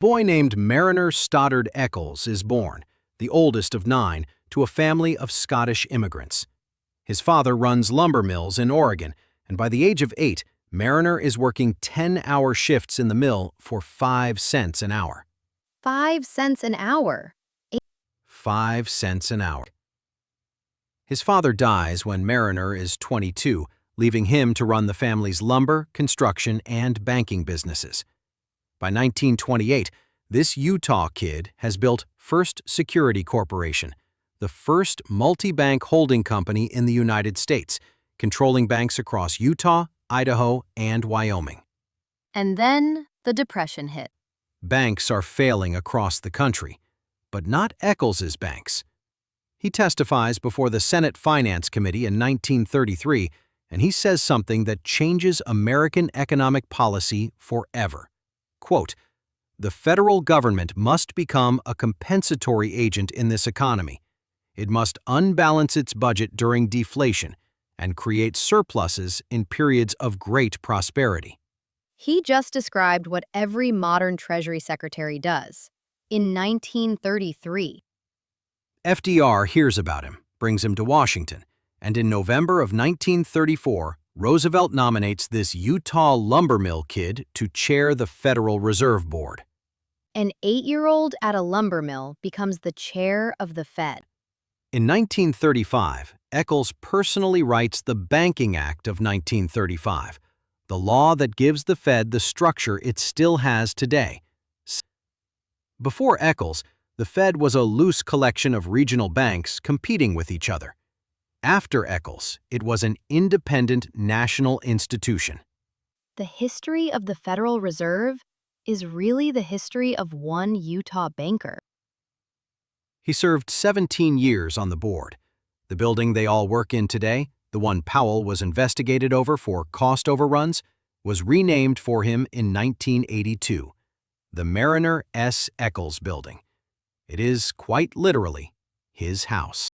Boy named Marriner Eccles is born, the oldest of 9, to a family of Scottish immigrants. His father runs lumber mills in Oregon, and by the age of 8, Marriner is working 10-hour shifts in the mill for 5 cents an hour. 5 cents an hour. 5 cents an hour. His father dies when Marriner is 22, leaving him to run the family's lumber, construction, and banking businesses. By 1928, this Utah kid has built First Security Corporation, the first multi-bank holding company in the United States, controlling banks across Utah, Idaho, and Wyoming. And then the Depression hit. Banks are failing across the country, but not Eccles's banks. He testifies before the Senate Finance Committee in 1933, and he says something that changes American economic policy forever. Quote, "The federal government must become a compensatory agent in this economy. It must unbalance its budget during deflation and create surpluses in periods of great prosperity." He just described what every modern Treasury Secretary does. In 1933, FDR hears about him, brings him to Washington, and in November of 1934, Roosevelt nominates this Utah lumber mill kid to chair the Federal Reserve Board. an 8-year-old at a lumber mill becomes the chair of the Fed. In 1935, Eccles personally writes the Banking Act of 1935, the law that gives the Fed the structure it still has today. Before Eccles, the Fed was a loose collection of regional banks competing with each other. After Eccles, it was an independent national institution. The history of the Federal Reserve is really the history of one Utah banker. He served 17 years on the board. The building they all work in today, the one Powell was investigated over for cost overruns, was renamed for him in 1982, the Marriner S. Eccles Building. It is, quite literally, his house.